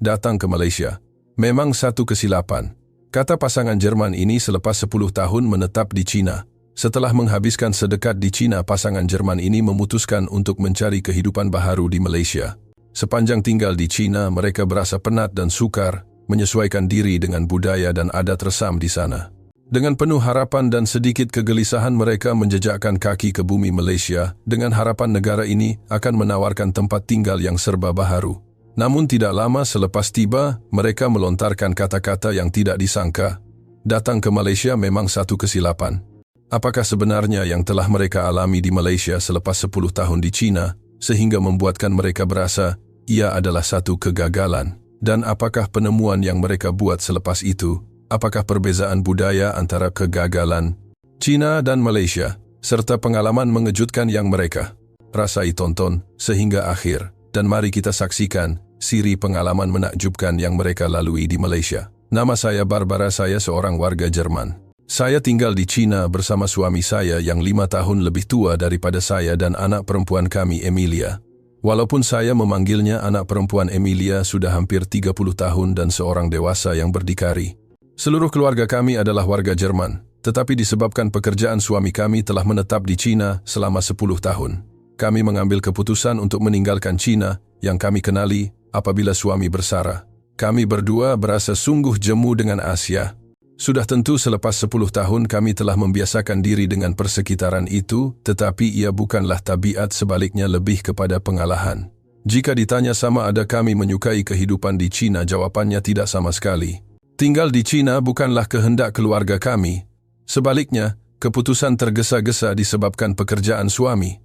datang ke Malaysia. Memang satu kesilapan, kata pasangan Jerman ini selepas 10 tahun menetap di China. Setelah menghabiskan sedekat di China, pasangan Jerman ini memutuskan untuk mencari kehidupan baharu di Malaysia. Sepanjang tinggal di China, mereka berasa penat dan sukar menyesuaikan diri dengan budaya dan adat resam di sana. Dengan penuh harapan dan sedikit kegelisahan, mereka menjejakkan kaki ke bumi Malaysia dengan harapan negara ini akan menawarkan tempat tinggal yang serba baharu. Namun tidak lama selepas tiba, mereka melontarkan kata-kata yang tidak disangka. Datang ke Malaysia memang satu kesilapan. Apakah sebenarnya yang telah mereka alami di Malaysia selepas 10 tahun di China sehingga membuatkan mereka berasa ia adalah satu kegagalan? Dan apakah penemuan yang mereka buat selepas itu? Apakah perbezaan budaya antara kegagalan China dan Malaysia serta pengalaman mengejutkan yang mereka rasai? Tonton sehingga akhir dan mari kita saksikan siri pengalaman menakjubkan yang mereka lalui di Malaysia. Nama saya Barbara, saya seorang warga Jerman. Saya tinggal di China bersama suami saya yang 5 tahun lebih tua daripada saya dan anak perempuan kami, Emilia. Walaupun saya memanggilnya anak perempuan, Emilia sudah hampir 30 tahun dan seorang dewasa yang berdikari. Seluruh keluarga kami adalah warga Jerman, tetapi disebabkan pekerjaan suami kami telah menetap di China selama 10 tahun. Kami mengambil keputusan untuk meninggalkan China yang kami kenali apabila suami bersara. Kami berdua berasa sungguh jemu dengan Asia. Sudah tentu selepas 10 tahun kami telah membiasakan diri dengan persekitaran itu, tetapi ia bukanlah tabiat, sebaliknya lebih kepada pengalahan. Jika ditanya sama ada kami menyukai kehidupan di China, jawabannya tidak sama sekali. Tinggal di China bukanlah kehendak keluarga kami. Sebaliknya, keputusan tergesa-gesa disebabkan pekerjaan suami.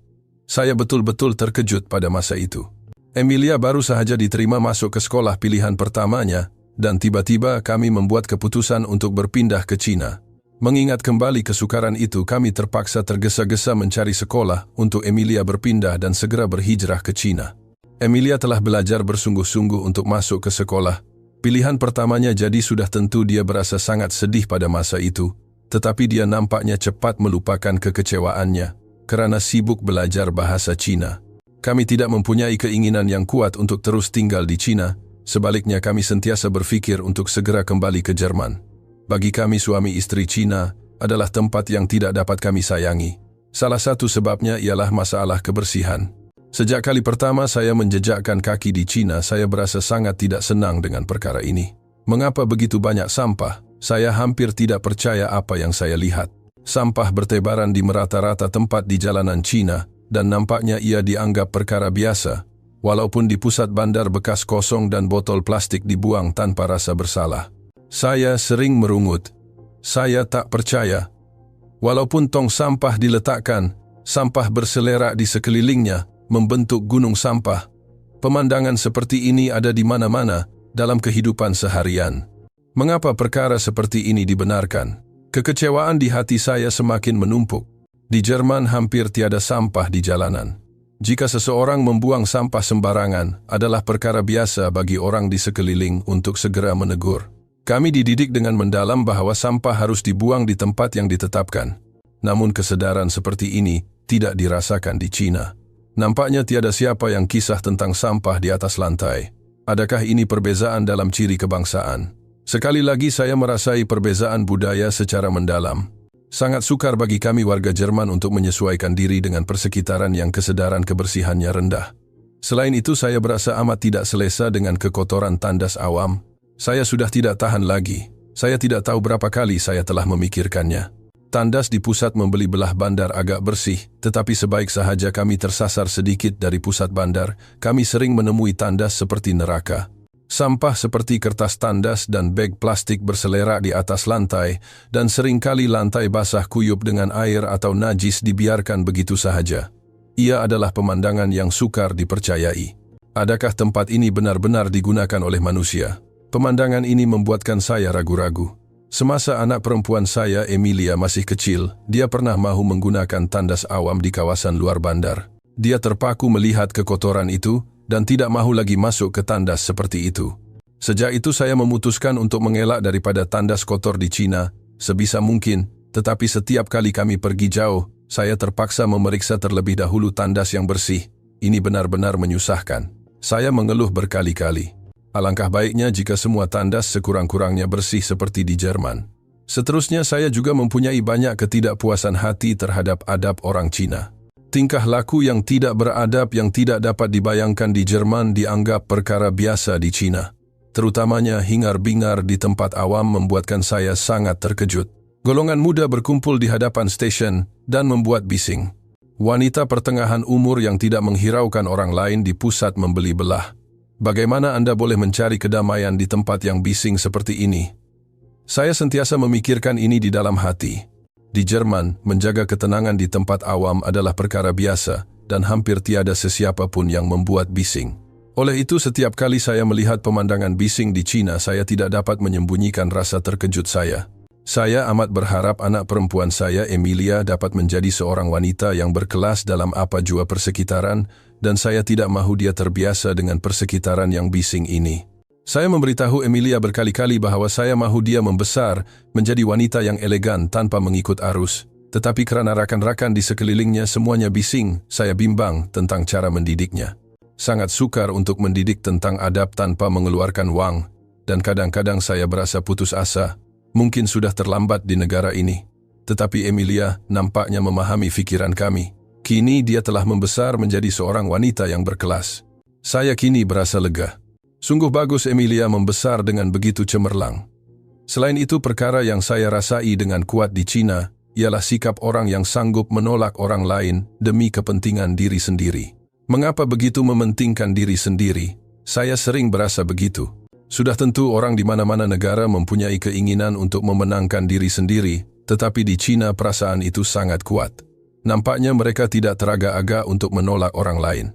Saya betul-betul terkejut pada masa itu. Emilia baru sahaja diterima masuk ke sekolah pilihan pertamanya, dan tiba-tiba kami membuat keputusan untuk berpindah ke China. Mengingat kembali kesukaran itu, kami terpaksa tergesa-gesa mencari sekolah untuk Emilia berpindah dan segera berhijrah ke China. Emilia telah belajar bersungguh-sungguh untuk masuk ke sekolah pilihan pertamanya, jadi sudah tentu dia berasa sangat sedih pada masa itu, tetapi dia nampaknya cepat melupakan kekecewaannya karena sibuk belajar bahasa Cina. Kami tidak mempunyai keinginan yang kuat untuk terus tinggal di China, sebaliknya kami sentiasa berfikir untuk segera kembali ke Jerman. Bagi kami, suami istri Cina adalah tempat yang tidak dapat kami sayangi. Salah satu sebabnya ialah masalah kebersihan. Sejak kali pertama saya menjejakkan kaki di China, saya berasa sangat tidak senang dengan perkara ini. Mengapa begitu banyak sampah? Saya hampir tidak percaya apa yang saya lihat. Sampah bertebaran di merata-rata tempat di jalanan China, dan nampaknya ia dianggap perkara biasa. Walaupun di pusat bandar bekas kosong dan botol plastik dibuang tanpa rasa bersalah. Saya sering merungut. Saya tak percaya. Walaupun tong sampah diletakkan, sampah berselerak di sekelilingnya, membentuk gunung sampah. Pemandangan seperti ini ada di mana-mana dalam kehidupan seharian. Mengapa perkara seperti ini dibenarkan? Kekecewaan di hati saya semakin menumpuk. Di Jerman hampir tiada sampah di jalanan. Jika seseorang membuang sampah sembarangan, adalah perkara biasa bagi orang di sekeliling untuk segera menegur. Kami dididik dengan mendalam bahwa sampah harus dibuang di tempat yang ditetapkan. Namun kesadaran seperti ini tidak dirasakan di China. Nampaknya tiada siapa yang kisah tentang sampah di atas lantai. Adakah ini perbezaan dalam ciri kebangsaan? Sekali lagi saya merasai perbezaan budaya secara mendalam. Sangat sukar bagi kami warga Jerman untuk menyesuaikan diri dengan persekitaran yang kesadaran kebersihannya rendah. Selain itu, saya berasa amat tidak selesa dengan kekotoran tandas awam. Saya sudah tidak tahan lagi. Saya tidak tahu berapa kali saya telah memikirkannya. Tandas di pusat membeli belah bandar agak bersih, tetapi sebaik sahaja kami tersasar sedikit dari pusat bandar, kami sering menemui tandas seperti neraka. Sampah seperti kertas tandas dan beg plastik berselerak di atas lantai, dan seringkali lantai basah kuyup dengan air atau najis dibiarkan begitu sahaja. Ia adalah pemandangan yang sukar dipercayai. Adakah tempat ini benar-benar digunakan oleh manusia? Pemandangan ini membuatkan saya ragu-ragu. Semasa anak perempuan saya, Emilia, masih kecil, dia pernah mahu menggunakan tandas awam di kawasan luar bandar. Dia terpaku melihat kekotoran itu dan tidak mahu lagi masuk ke tandas seperti itu. Sejak itu saya memutuskan untuk mengelak daripada tandas kotor di China sebisa mungkin, tetapi setiap kali kami pergi jauh, saya terpaksa memeriksa terlebih dahulu tandas yang bersih. Ini benar-benar menyusahkan. Saya mengeluh berkali-kali. Alangkah baiknya jika semua tandas sekurang-kurangnya bersih seperti di Jerman. Seterusnya, saya juga mempunyai banyak ketidakpuasan hati terhadap adab orang Cina. Tingkah laku yang tidak beradab yang tidak dapat dibayangkan di Jerman dianggap perkara biasa di Cina. Terutamanya hingar-bingar di tempat awam membuatkan saya sangat terkejut. Golongan muda berkumpul di hadapan stesen dan membuat bising. Wanita pertengahan umur yang tidak menghiraukan orang lain di pusat membeli belah. Bagaimana Anda boleh mencari kedamaian di tempat yang bising seperti ini? Saya sentiasa memikirkan ini di dalam hati. Di Jerman, menjaga ketenangan di tempat awam adalah perkara biasa dan hampir tiada sesiapa pun yang membuat bising. Oleh itu, setiap kali saya melihat pemandangan bising di Cina, saya tidak dapat menyembunyikan rasa terkejut saya. Saya amat berharap anak perempuan saya, Emilia, dapat menjadi seorang wanita yang berkelas dalam apa jua persekitaran, dan saya tidak mahu dia terbiasa dengan persekitaran yang bising ini. Saya memberitahu Emilia berkali-kali bahwa saya mahu dia membesar menjadi wanita yang elegan tanpa mengikut arus. Tetapi kerana rakan-rakan di sekelilingnya semuanya bising, saya bimbang tentang cara mendidiknya. Sangat sukar untuk mendidik tentang adab tanpa mengeluarkan wang, dan kadang-kadang saya berasa putus asa. Mungkin sudah terlambat di negara ini. Tetapi Emilia nampaknya memahami fikiran kami. Kini dia telah membesar menjadi seorang wanita yang berkelas. Saya kini berasa lega. Sungguh bagus Emilia membesar dengan begitu cemerlang. Selain itu, perkara yang saya rasai dengan kuat di Cina ialah sikap orang yang sanggup menolak orang lain demi kepentingan diri sendiri. Mengapa begitu mementingkan diri sendiri? Saya sering berasa begitu. Sudah tentu orang di mana-mana negara mempunyai keinginan untuk memenangkan diri sendiri, tetapi di Cina perasaan itu sangat kuat. Nampaknya mereka tidak teraga-aga untuk menolak orang lain.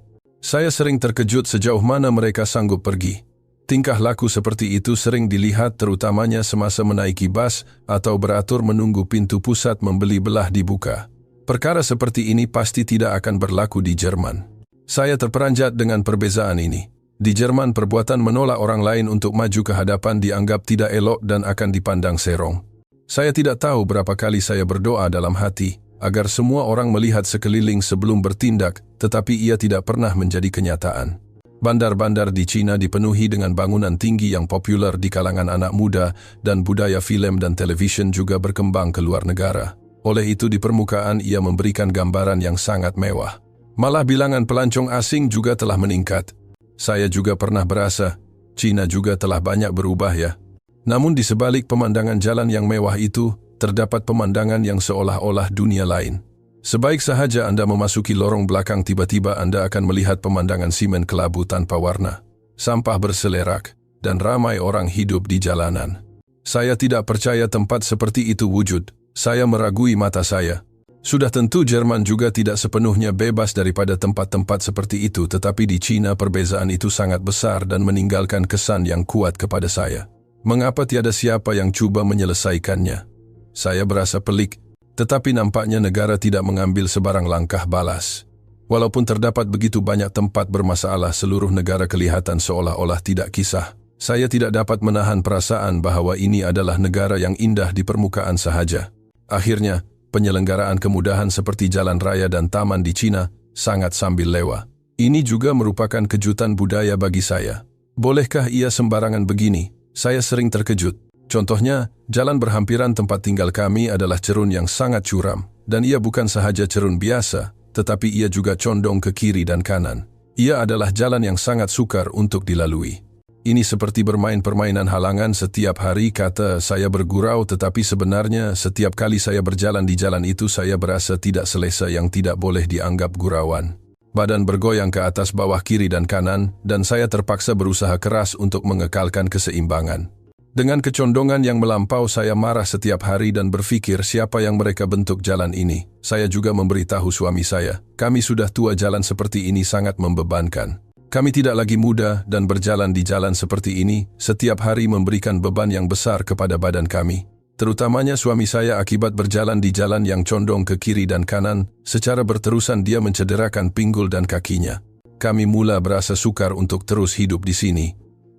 Saya sering terkejut sejauh mana mereka sanggup pergi. Tingkah laku seperti itu sering dilihat terutamanya semasa menaiki bas atau beratur menunggu pintu pusat membeli belah dibuka. Perkara seperti ini pasti tidak akan berlaku di Jerman. Saya terperanjat dengan perbezaan ini. Di Jerman, perbuatan menolak orang lain untuk maju ke hadapan dianggap tidak elok dan akan dipandang serong. Saya tidak tahu berapa kali saya berdoa dalam hati agar semua orang melihat sekeliling sebelum bertindak, tetapi ia tidak pernah menjadi kenyataan. Bandar-bandar di Cina dipenuhi dengan bangunan tinggi yang populer di kalangan anak muda, dan budaya film dan televisyen juga berkembang ke luar negara. Oleh itu, di permukaan ia memberikan gambaran yang sangat mewah. Malah bilangan pelancong asing juga telah meningkat. Saya juga pernah berasa, Cina juga telah banyak berubah ya. Namun di sebalik pemandangan jalan yang mewah itu, terdapat pemandangan yang seolah-olah dunia lain. Sebaik sahaja Anda memasuki lorong belakang, tiba-tiba Anda akan melihat pemandangan simen kelabu tanpa warna. Sampah berselerak, dan ramai orang hidup di jalanan. Saya tidak percaya tempat seperti itu wujud. Saya meragui mata saya. Sudah tentu Jerman juga tidak sepenuhnya bebas daripada tempat-tempat seperti itu, tetapi di Cina perbezaan itu sangat besar dan meninggalkan kesan yang kuat kepada saya. Mengapa tiada siapa yang cuba menyelesaikannya? Saya berasa pelik, tetapi nampaknya negara tidak mengambil sebarang langkah balas. Walaupun terdapat begitu banyak tempat bermasalah, seluruh negara kelihatan seolah-olah tidak kisah. Saya tidak dapat menahan perasaan bahwa ini adalah negara yang indah di permukaan sahaja. Akhirnya, penyelenggaraan kemudahan seperti jalan raya dan taman di Cina sangat sambil lewa. Ini juga merupakan kejutan budaya bagi saya. Bolehkah ia sembarangan begini? Saya sering terkejut. Contohnya, jalan berhampiran tempat tinggal kami adalah cerun yang sangat curam, dan ia bukan sahaja cerun biasa, tetapi ia juga condong ke kiri dan kanan. Ia adalah jalan yang sangat sukar untuk dilalui. Ini seperti bermain permainan halangan setiap hari, kata saya bergurau, tetapi sebenarnya setiap kali saya berjalan di jalan itu saya berasa tidak selesa yang tidak boleh dianggap gurauan. Badan bergoyang ke atas, bawah, kiri dan kanan, dan saya terpaksa berusaha keras untuk mengekalkan keseimbangan. Dengan kecondongan yang melampau, saya marah setiap hari dan berpikir siapa yang mereka bentuk jalan ini. Saya juga memberitahu suami saya, kami sudah tua, jalan seperti ini sangat membebankan. Kami tidak lagi muda dan berjalan di jalan seperti ini setiap hari memberikan beban yang besar kepada badan kami. Terutamanya suami saya, akibat berjalan di jalan yang condong ke kiri dan kanan, secara berterusan dia mencederakan pinggul dan kakinya. Kami mula berasa sukar untuk terus hidup di sini.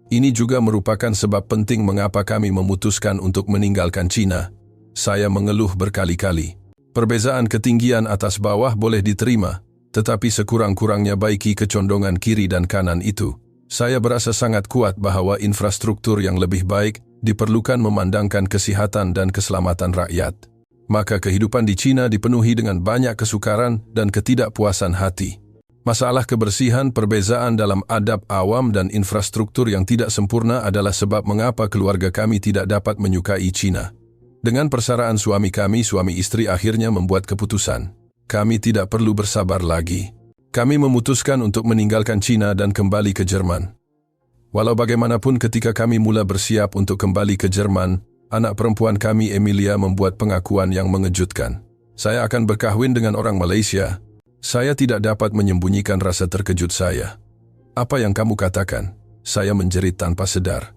Ini juga merupakan sebab penting mengapa kami memutuskan untuk meninggalkan Cina. Saya mengeluh berkali-kali. Perbezaan ketinggian atas bawah boleh diterima, tetapi sekurang-kurangnya baiki kecondongan kiri dan kanan itu. Saya berasa sangat kuat bahwa infrastruktur yang lebih baik diperlukan memandangkan kesihatan dan keselamatan rakyat. Maka kehidupan di China dipenuhi dengan banyak kesukaran dan ketidakpuasan hati. Masalah kebersihan, perbezaan dalam adab awam dan infrastruktur yang tidak sempurna adalah sebab mengapa keluarga kami tidak dapat menyukai China. Dengan persaraan suami istri akhirnya membuat keputusan. Kami tidak perlu bersabar lagi. Kami memutuskan untuk meninggalkan China dan kembali ke Jerman. Walau bagaimanapun ketika kami mula bersiap untuk kembali ke Jerman, anak perempuan kami Emilia membuat pengakuan yang mengejutkan. Saya akan berkahwin dengan orang Malaysia. Saya tidak dapat menyembunyikan rasa terkejut saya. Apa yang kamu katakan? Saya menjerit tanpa sadar.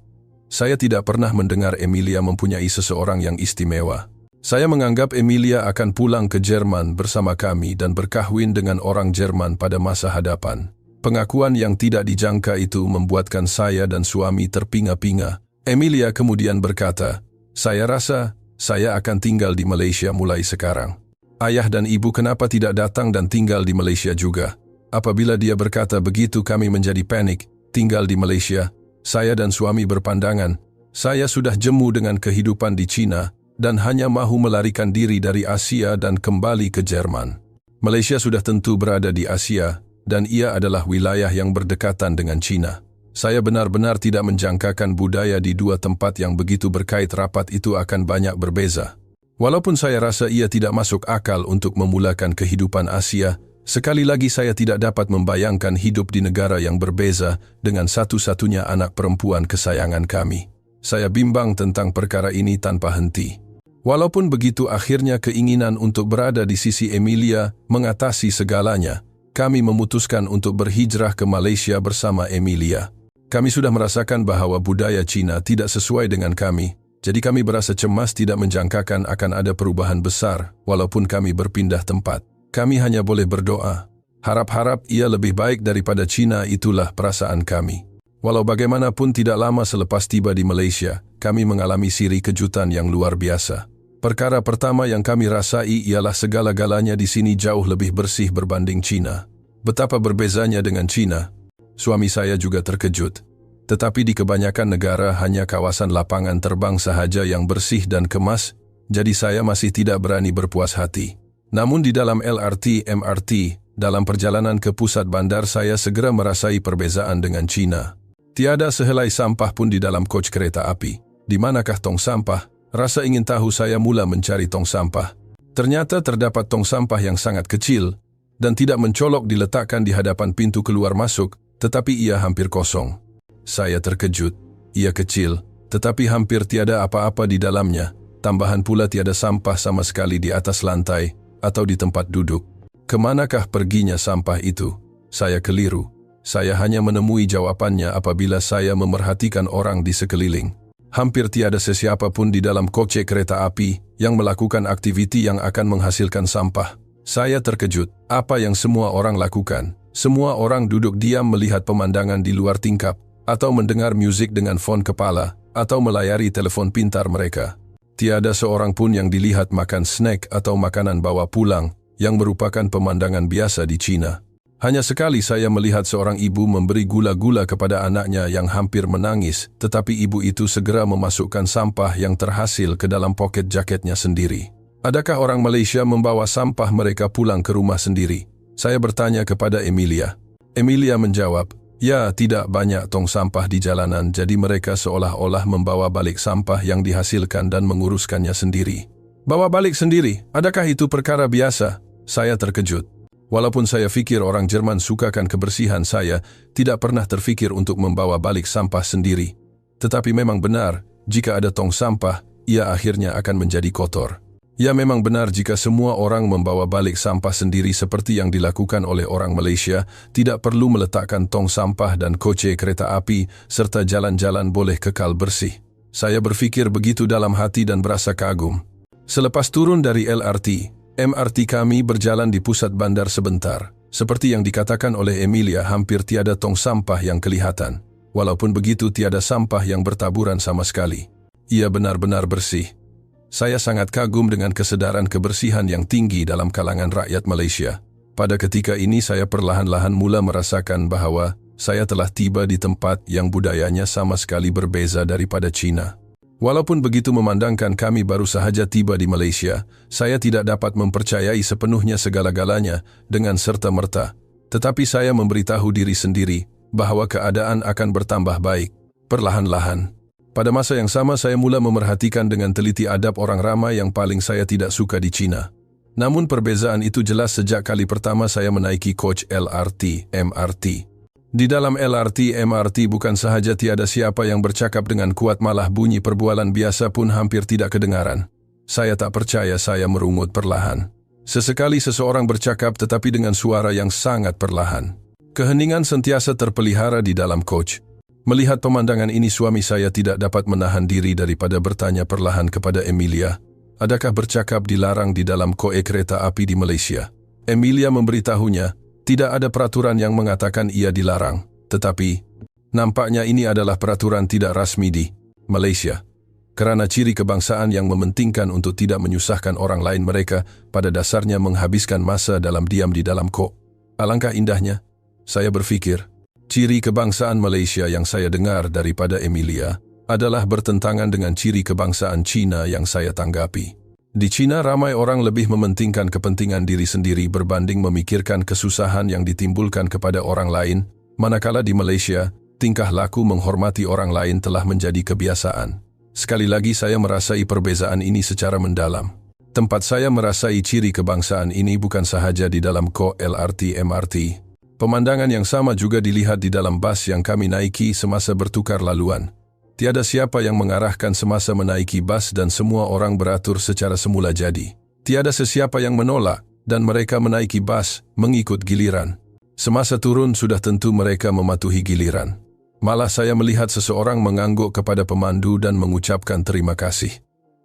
Saya tidak pernah mendengar Emilia mempunyai seseorang yang istimewa. Saya menganggap Emilia akan pulang ke Jerman bersama kami dan berkahwin dengan orang Jerman pada masa hadapan. Pengakuan yang tidak dijangka itu membuatkan saya dan suami terpinga-pinga. Emilia kemudian berkata, "Saya rasa saya akan tinggal di Malaysia mulai sekarang." Ayah dan ibu kenapa tidak datang dan tinggal di Malaysia juga? Apabila dia berkata begitu kami menjadi panik, tinggal di Malaysia. Saya dan suami berpandangan, saya sudah jemu dengan kehidupan di China dan hanya mahu melarikan diri dari Asia dan kembali ke Jerman. Malaysia sudah tentu berada di Asia dan ia adalah wilayah yang berdekatan dengan China. Saya benar-benar tidak menjangkakan budaya di dua tempat yang begitu berkait rapat itu akan banyak berbeza. Walaupun saya rasa ia tidak masuk akal untuk memulakan kehidupan Asia, sekali lagi saya tidak dapat membayangkan hidup di negara yang berbeza dengan satu-satunya anak perempuan kesayangan kami. Saya bimbang tentang perkara ini tanpa henti. Walaupun begitu akhirnya keinginan untuk berada di sisi Emilia mengatasi segalanya, kami memutuskan untuk berhijrah ke Malaysia bersama Emilia. Kami sudah merasakan bahwa budaya Cina tidak sesuai dengan kami, jadi kami berasa cemas tidak menjangkakan akan ada perubahan besar walaupun kami berpindah tempat. Kami hanya boleh berdoa. Harap-harap ia lebih baik daripada Cina, itulah perasaan kami. Walau bagaimanapun tidak lama selepas tiba di Malaysia, kami mengalami siri kejutan yang luar biasa. Perkara pertama yang kami rasai ialah segala-galanya di sini jauh lebih bersih berbanding China. Betapa berbezanya dengan China. Suami saya juga terkejut. Tetapi di kebanyakan negara hanya kawasan lapangan terbang sahaja yang bersih dan kemas, jadi saya masih tidak berani berpuas hati. Namun di dalam LRT, MRT, dalam perjalanan ke pusat bandar saya segera merasai perbezaan dengan China. Tiada sehelai sampah pun di dalam coach kereta api. Di manakah tong sampah? Rasa ingin tahu saya mula mencari tong sampah. Ternyata terdapat tong sampah yang sangat kecil dan tidak mencolok diletakkan di hadapan pintu keluar masuk, tetapi ia hampir kosong. Saya terkejut. Ia kecil, tetapi hampir tiada apa-apa di dalamnya. Tambahan pula tiada sampah sama sekali di atas lantai atau di tempat duduk. Kemanakah perginya sampah itu? Saya keliru. Saya hanya menemui jawabannya apabila saya memerhatikan orang di sekeliling. Hampir tiada sesiapa pun di dalam koce kereta api yang melakukan aktiviti yang akan menghasilkan sampah. Saya terkejut. Apa yang semua orang lakukan? Semua orang duduk diam melihat pemandangan di luar tingkap, atau mendengar musik dengan fon kepala, atau melayari telepon pintar mereka. Tiada seorang pun yang dilihat makan snack atau makanan bawa pulang, yang merupakan pemandangan biasa di China. Hanya sekali saya melihat seorang ibu memberi gula-gula kepada anaknya yang hampir menangis, tetapi ibu itu segera memasukkan sampah yang terhasil ke dalam poket jaketnya sendiri. Adakah orang Malaysia membawa sampah mereka pulang ke rumah sendiri? Saya bertanya kepada Emilia. Emilia menjawab, ya, tidak banyak tong sampah di jalanan, jadi mereka seolah-olah membawa balik sampah yang dihasilkan dan menguruskannya sendiri. Bawa balik sendiri, adakah itu perkara biasa? Saya terkejut. Walaupun saya fikir orang Jerman sukakan kebersihan, saya tidak pernah terfikir untuk membawa balik sampah sendiri. Tetapi memang benar, jika ada tong sampah, ia akhirnya akan menjadi kotor. Ya, memang benar jika semua orang membawa balik sampah sendiri seperti yang dilakukan oleh orang Malaysia, tidak perlu meletakkan tong sampah dan koce kereta api, serta jalan-jalan boleh kekal bersih. Saya berfikir begitu dalam hati dan berasa kagum. Selepas turun dari LRT, MRT kami berjalan di pusat bandar sebentar. Seperti yang dikatakan oleh Emilia, hampir tiada tong sampah yang kelihatan. Walaupun begitu, tiada sampah yang bertaburan sama sekali. Ia benar-benar bersih. Saya sangat kagum dengan kesedaran kebersihan yang tinggi dalam kalangan rakyat Malaysia. Pada ketika ini saya perlahan-lahan mula merasakan bahwa saya telah tiba di tempat yang budayanya sama sekali berbeza daripada China. Walaupun begitu memandangkan kami baru sahaja tiba di Malaysia, saya tidak dapat mempercayai sepenuhnya segala-galanya dengan serta-merta. Tetapi saya memberitahu diri sendiri bahwa keadaan akan bertambah baik, perlahan-lahan. Pada masa yang sama saya mula memerhatikan dengan teliti adab orang ramai yang paling saya tidak suka di China. Namun perbezaan itu jelas sejak kali pertama saya menaiki coach LRT, MRT. Di dalam LRT, MRT bukan sahaja tiada siapa yang bercakap dengan kuat, malah bunyi perbualan biasa pun hampir tidak kedengaran. Saya tak percaya, saya merungut perlahan. Sesekali seseorang bercakap tetapi dengan suara yang sangat perlahan. Keheningan sentiasa terpelihara di dalam coach. Melihat pemandangan ini, suami saya tidak dapat menahan diri daripada bertanya perlahan kepada Emilia, adakah bercakap dilarang di dalam koe kereta api di Malaysia? Emilia memberitahunya, tidak ada peraturan yang mengatakan ia dilarang, tetapi nampaknya ini adalah peraturan tidak rasmi di Malaysia. Kerana ciri kebangsaan yang mementingkan untuk tidak menyusahkan orang lain, mereka pada dasarnya menghabiskan masa dalam diam di dalam ko. Alangkah indahnya, saya berfikir, ciri kebangsaan Malaysia yang saya dengar daripada Emilia adalah bertentangan dengan ciri kebangsaan Cina yang saya tanggapi. Di China, ramai orang lebih mementingkan kepentingan diri sendiri berbanding memikirkan kesusahan yang ditimbulkan kepada orang lain, manakala di Malaysia, tingkah laku menghormati orang lain telah menjadi kebiasaan. Sekali lagi saya merasai perbezaan ini secara mendalam. Tempat saya merasai ciri kebangsaan ini bukan sahaja di dalam ko LRT MRT. Pemandangan yang sama juga dilihat di dalam bas yang kami naiki semasa bertukar laluan. Tiada siapa yang mengarahkan semasa menaiki bas dan semua orang beratur secara semula jadi. Tiada sesiapa yang menolak dan mereka menaiki bas mengikut giliran. Semasa turun sudah tentu mereka mematuhi giliran. Malah saya melihat seseorang mengangguk kepada pemandu dan mengucapkan terima kasih.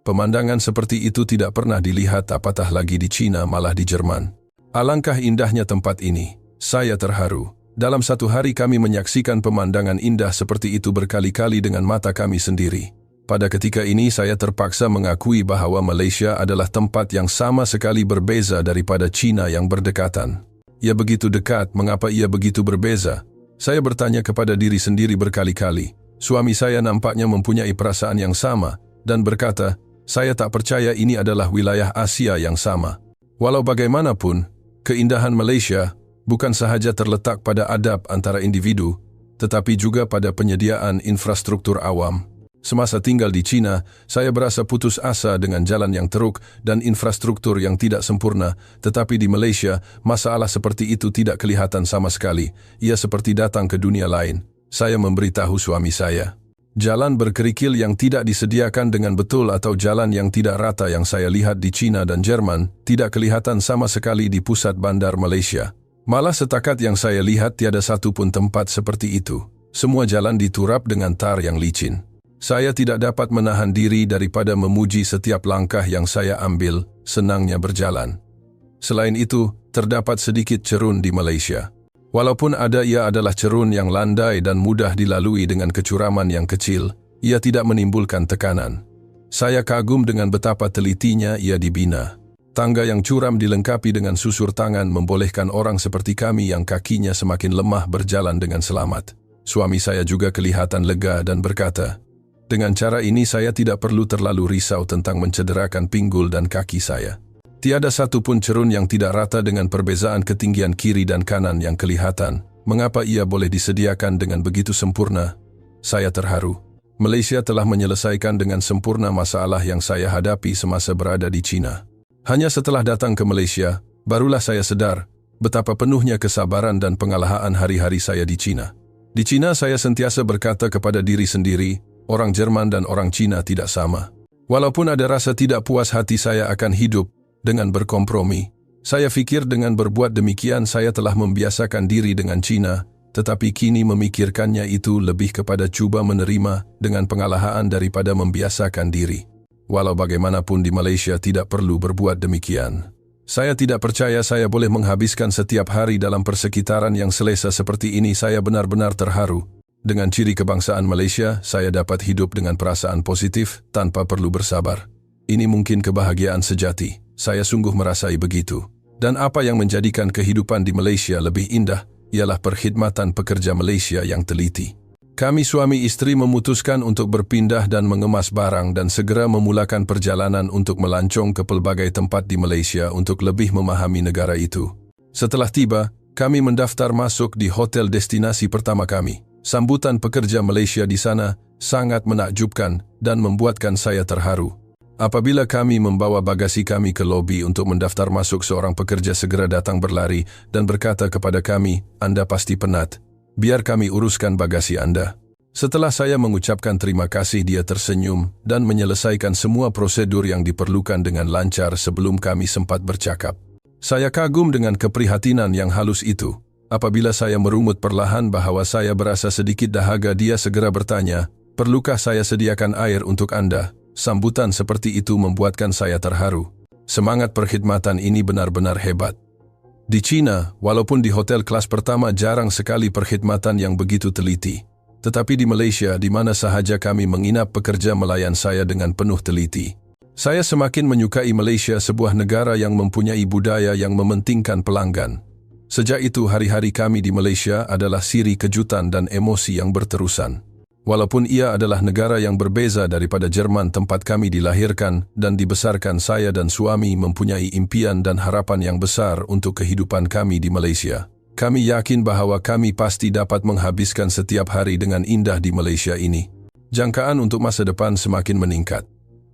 Pemandangan seperti itu tidak pernah dilihat apatah lagi di China, malah di Jerman. Alangkah indahnya tempat ini. Saya terharu. Dalam satu hari kami menyaksikan pemandangan indah seperti itu berkali-kali dengan mata kami sendiri. Pada ketika ini saya terpaksa mengakui bahawa Malaysia adalah tempat yang sama sekali berbeza daripada China yang berdekatan. Ia begitu dekat, mengapa ia begitu berbeza? Saya bertanya kepada diri sendiri berkali-kali. Suami saya nampaknya mempunyai perasaan yang sama dan berkata, saya tak percaya ini adalah wilayah Asia yang sama. Walau bagaimanapun, keindahan Malaysia bukan sahaja terletak pada adab antara individu, tetapi juga pada penyediaan infrastruktur awam. Semasa tinggal di China, saya berasa putus asa dengan jalan yang teruk dan infrastruktur yang tidak sempurna, tetapi di Malaysia, masalah seperti itu tidak kelihatan sama sekali. Ia seperti datang ke dunia lain. Saya memberitahu suami saya. Jalan berkerikil yang tidak disediakan dengan betul atau jalan yang tidak rata yang saya lihat di China dan Jerman tidak kelihatan sama sekali di pusat bandar Malaysia. Malah setakat yang saya lihat tiada satu pun tempat seperti itu. Semua jalan diturap dengan tar yang licin. Saya tidak dapat menahan diri daripada memuji setiap langkah yang saya ambil, senangnya berjalan. Selain itu, terdapat sedikit cerun di Malaysia. Walaupun ada, ia adalah cerun yang landai dan mudah dilalui dengan kecuraman yang kecil, ia tidak menimbulkan tekanan. Saya kagum dengan betapa telitinya ia dibina. Tangga yang curam dilengkapi dengan susur tangan membolehkan orang seperti kami yang kakinya semakin lemah berjalan dengan selamat. Suami saya juga kelihatan lega dan berkata, dengan cara ini saya tidak perlu terlalu risau tentang mencederakan pinggul dan kaki saya. Tiada satu pun cerun yang tidak rata dengan perbezaan ketinggian kiri dan kanan yang kelihatan. Mengapa ia boleh disediakan dengan begitu sempurna? Saya terharu. Malaysia telah menyelesaikan dengan sempurna masalah yang saya hadapi semasa berada di China. Hanya setelah datang ke Malaysia, barulah saya sadar betapa penuhnya kesabaran dan pengalahan hari-hari saya di China. Di China saya sentiasa berkata kepada diri sendiri, orang Jerman dan orang China tidak sama. Walaupun ada rasa tidak puas hati saya akan hidup dengan berkompromi, saya fikir dengan berbuat demikian saya telah membiasakan diri dengan China, tetapi kini memikirkannya itu lebih kepada cuba menerima dengan pengalahan daripada membiasakan diri. Walau bagaimanapun di Malaysia tidak perlu berbuat demikian. Saya tidak percaya saya boleh menghabiskan setiap hari dalam persekitaran yang selesa seperti ini. Saya benar-benar terharu. Dengan ciri kebangsaan Malaysia, saya dapat hidup dengan perasaan positif tanpa perlu bersabar. Ini mungkin kebahagiaan sejati. Saya sungguh merasai begitu. Dan apa yang menjadikan kehidupan di Malaysia lebih indah, ialah perkhidmatan pekerja Malaysia yang teliti. Kami suami isteri memutuskan untuk berpindah dan mengemas barang dan segera memulakan perjalanan untuk melancong ke pelbagai tempat di Malaysia untuk lebih memahami negara itu. Setelah tiba, kami mendaftar masuk di hotel destinasi pertama kami. Sambutan pekerja Malaysia di sana sangat menakjubkan dan membuatkan saya terharu. Apabila kami membawa bagasi kami ke lobi untuk mendaftar masuk, seorang pekerja segera datang berlari dan berkata kepada kami, "Anda pasti penat. Biar kami uruskan bagasi Anda." Setelah saya mengucapkan terima kasih, dia tersenyum dan menyelesaikan semua prosedur yang diperlukan dengan lancar sebelum kami sempat bercakap. Saya kagum dengan keprihatinan yang halus itu. Apabila saya merungut perlahan bahwa saya berasa sedikit dahaga, dia segera bertanya, "Perlukah saya sediakan air untuk Anda?" Sambutan seperti itu membuatkan saya terharu. Semangat perkhidmatan ini benar-benar hebat. Di China, walaupun di hotel kelas pertama jarang sekali perkhidmatan yang begitu teliti. Tetapi di Malaysia, di mana sahaja kami menginap, pekerja melayan saya dengan penuh teliti. Saya semakin menyukai Malaysia, sebuah negara yang mempunyai budaya yang mementingkan pelanggan. Sejak itu, hari-hari kami di Malaysia adalah siri kejutan dan emosi yang berterusan. Walaupun ia adalah negara yang berbeza daripada Jerman tempat kami dilahirkan dan dibesarkan, saya dan suami mempunyai impian dan harapan yang besar untuk kehidupan kami di Malaysia. Kami yakin bahawa kami pasti dapat menghabiskan setiap hari dengan indah di Malaysia ini. Jangkaan untuk masa depan semakin meningkat.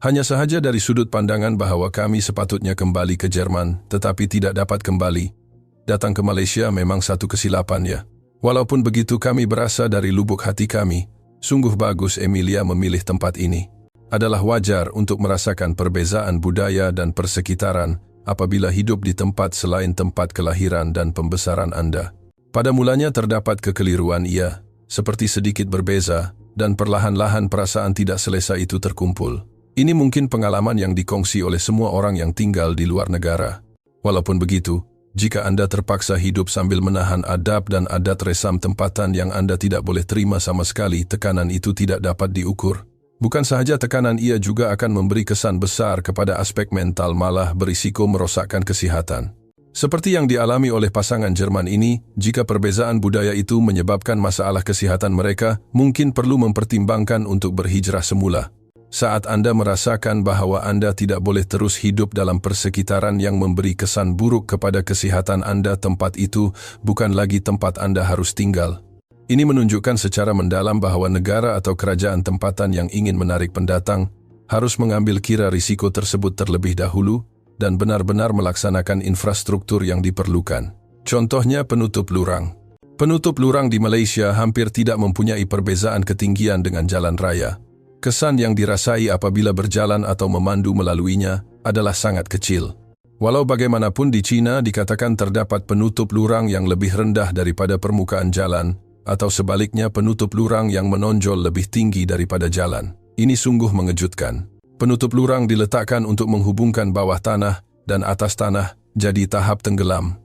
Hanya sahaja dari sudut pandangan bahawa kami sepatutnya kembali ke Jerman tetapi tidak dapat kembali. Datang ke Malaysia memang satu kesilapan, ya. Walaupun begitu, kami berasa dari lubuk hati kami, sungguh bagus Emilia memilih tempat ini. Adalah wajar untuk merasakan perbezaan budaya dan persekitaran apabila hidup di tempat selain tempat kelahiran dan pembesaran Anda. Pada mulanya terdapat kekeliruan, ia seperti sedikit berbeza, dan perlahan-lahan perasaan tidak selesa itu terkumpul. Ini mungkin pengalaman yang dikongsi oleh semua orang yang tinggal di luar negara. Walaupun begitu, jika Anda terpaksa hidup sambil menahan adab dan adat resam tempatan yang Anda tidak boleh terima sama sekali, tekanan itu tidak dapat diukur. Bukan sahaja tekanan, ia juga akan memberi kesan besar kepada aspek mental, malah berisiko merosakkan kesihatan. Seperti yang dialami oleh pasangan Jerman ini, jika perbezaan budaya itu menyebabkan masalah kesihatan mereka, mungkin perlu mempertimbangkan untuk berhijrah semula. Saat Anda merasakan bahawa Anda tidak boleh terus hidup dalam persekitaran yang memberi kesan buruk kepada kesihatan Anda, tempat itu bukan lagi tempat Anda harus tinggal. Ini menunjukkan secara mendalam bahawa negara atau kerajaan tempatan yang ingin menarik pendatang harus mengambil kira risiko tersebut terlebih dahulu dan benar-benar melaksanakan infrastruktur yang diperlukan. Contohnya penutup lurang. Penutup lurang di Malaysia hampir tidak mempunyai perbezaan ketinggian dengan jalan raya. Kesan yang dirasai apabila berjalan atau memandu melaluinya adalah sangat kecil. Walau bagaimanapun, di China dikatakan terdapat penutup lurang yang lebih rendah daripada permukaan jalan, atau sebaliknya penutup lurang yang menonjol lebih tinggi daripada jalan. Ini sungguh mengejutkan. Penutup lurang diletakkan untuk menghubungkan bawah tanah dan atas tanah, jadi tahap tenggelam.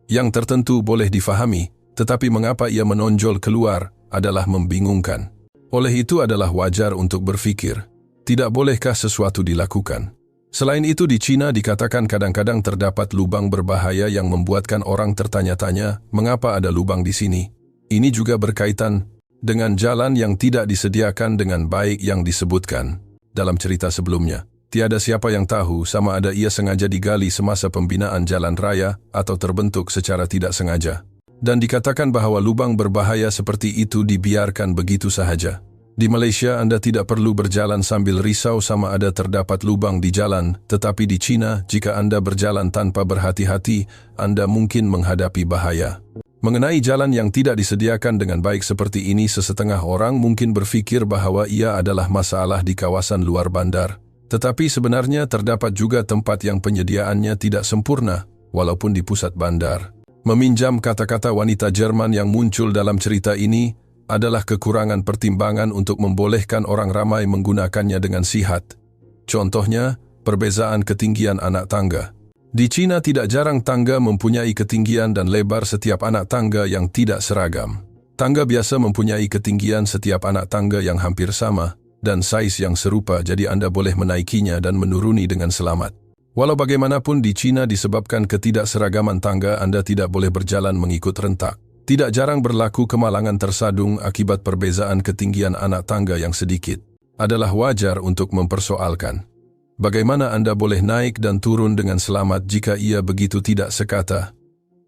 Yang tertentu boleh difahami, tetapi mengapa ia menonjol keluar adalah membingungkan. Oleh itu adalah wajar untuk berfikir, tidak bolehkah sesuatu dilakukan? Selain itu, di China dikatakan kadang-kadang terdapat lubang berbahaya yang membuatkan orang tertanya-tanya, mengapa ada lubang di sini? Ini juga berkaitan dengan jalan yang tidak disediakan dengan baik yang disebutkan dalam cerita sebelumnya. Tiada siapa yang tahu sama ada ia sengaja digali semasa pembinaan jalan raya atau terbentuk secara tidak sengaja. Dan dikatakan bahawa lubang berbahaya seperti itu dibiarkan begitu sahaja. Di Malaysia, Anda tidak perlu berjalan sambil risau sama ada terdapat lubang di jalan, tetapi di China, jika Anda berjalan tanpa berhati-hati, Anda mungkin menghadapi bahaya. Mengenai jalan yang tidak disediakan dengan baik seperti ini, sesetengah orang mungkin berfikir bahawa ia adalah masalah di kawasan luar bandar. Tetapi sebenarnya terdapat juga tempat yang penyediaannya tidak sempurna, walaupun di pusat bandar. Meminjam kata-kata wanita Jerman yang muncul dalam cerita ini adalah kekurangan pertimbangan untuk membolehkan orang ramai menggunakannya dengan sihat. Contohnya, perbezaan ketinggian anak tangga. Di China tidak jarang tangga mempunyai ketinggian dan lebar setiap anak tangga yang tidak seragam. Tangga biasa mempunyai ketinggian setiap anak tangga yang hampir sama dan saiz yang serupa, jadi Anda boleh menaikinya dan menuruni dengan selamat. Walau bagaimanapun, di China disebabkan ketidakseragaman tangga, Anda tidak boleh berjalan mengikut rentak. Tidak jarang berlaku kemalangan tersadung akibat perbezaan ketinggian anak tangga yang sedikit. Adalah wajar untuk mempersoalkan. Bagaimana Anda boleh naik dan turun dengan selamat jika ia begitu tidak sekata?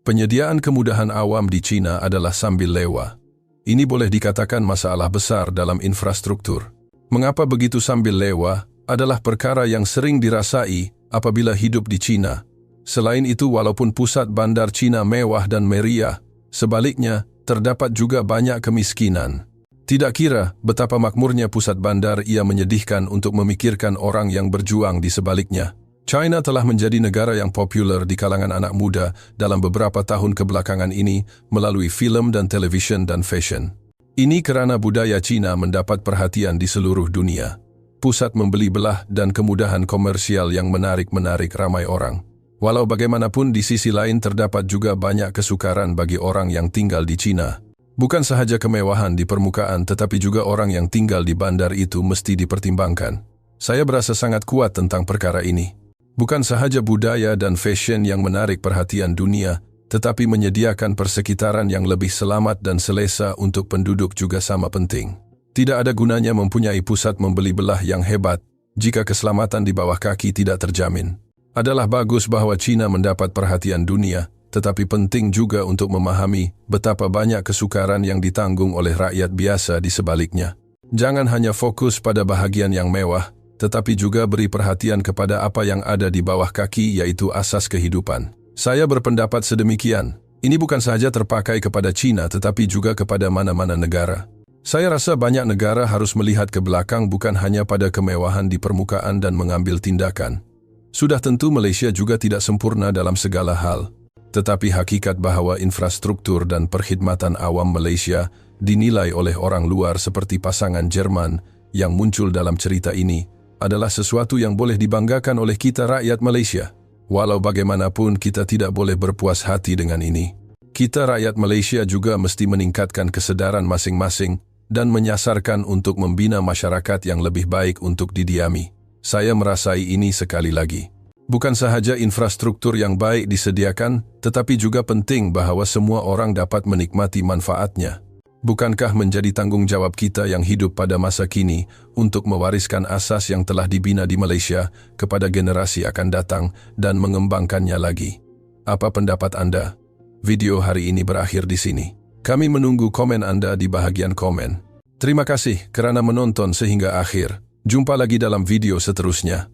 Penyediaan kemudahan awam di China adalah sambil lewa. Ini boleh dikatakan masalah besar dalam infrastruktur. Mengapa begitu sambil lewa adalah perkara yang sering dirasai apabila hidup di China. Selain itu, walaupun pusat bandar China mewah dan meriah, sebaliknya terdapat juga banyak kemiskinan. Tidak kira betapa makmurnya pusat bandar, ia menyedihkan untuk memikirkan orang yang berjuang di sebaliknya. China telah menjadi negara yang populer di kalangan anak muda dalam beberapa tahun kebelakangan ini melalui film dan televisyen dan fashion. Ini karena budaya China mendapat perhatian di seluruh dunia. Pusat membeli belah dan kemudahan komersial yang menarik ramai orang. Walau bagaimanapun, di sisi lain terdapat juga banyak kesukaran bagi orang yang tinggal di China. Bukan sahaja kemewahan di permukaan, tetapi juga orang yang tinggal di bandar itu mesti dipertimbangkan. Saya berasa sangat kuat tentang perkara ini. Bukan sahaja budaya dan fashion yang menarik perhatian dunia, tetapi menyediakan persekitaran yang lebih selamat dan selesa untuk penduduk juga sama penting. Tidak ada gunanya mempunyai pusat membeli belah yang hebat jika keselamatan di bawah kaki tidak terjamin. Adalah bagus bahwa China mendapat perhatian dunia, tetapi penting juga untuk memahami betapa banyak kesukaran yang ditanggung oleh rakyat biasa di sebaliknya. Jangan hanya fokus pada bahagian yang mewah, tetapi juga beri perhatian kepada apa yang ada di bawah kaki, yaitu asas kehidupan. Saya berpendapat sedemikian. Ini bukan sahaja terpakai kepada China, tetapi juga kepada mana-mana negara. Saya rasa banyak negara harus melihat ke belakang bukan hanya pada kemewahan di permukaan dan mengambil tindakan. Sudah tentu Malaysia juga tidak sempurna dalam segala hal. Tetapi hakikat bahwa infrastruktur dan perkhidmatan awam Malaysia dinilai oleh orang luar seperti pasangan Jerman yang muncul dalam cerita ini adalah sesuatu yang boleh dibanggakan oleh kita rakyat Malaysia. Walau bagaimanapun, kita tidak boleh berpuas hati dengan ini. Kita rakyat Malaysia juga mesti meningkatkan kesedaran masing-masing dan menyasarkan untuk membina masyarakat yang lebih baik untuk didiami. Saya merasai ini sekali lagi. Bukan sahaja infrastruktur yang baik disediakan, tetapi juga penting bahwa semua orang dapat menikmati manfaatnya. Bukankah menjadi tanggung jawab kita yang hidup pada masa kini untuk mewariskan asas yang telah dibina di Malaysia kepada generasi akan datang dan mengembangkannya lagi? Apa pendapat Anda? Video hari ini berakhir di sini. Kami menunggu komen Anda di bahagian komen. Terima kasih kerana menonton sehingga akhir. Jumpa lagi dalam video seterusnya.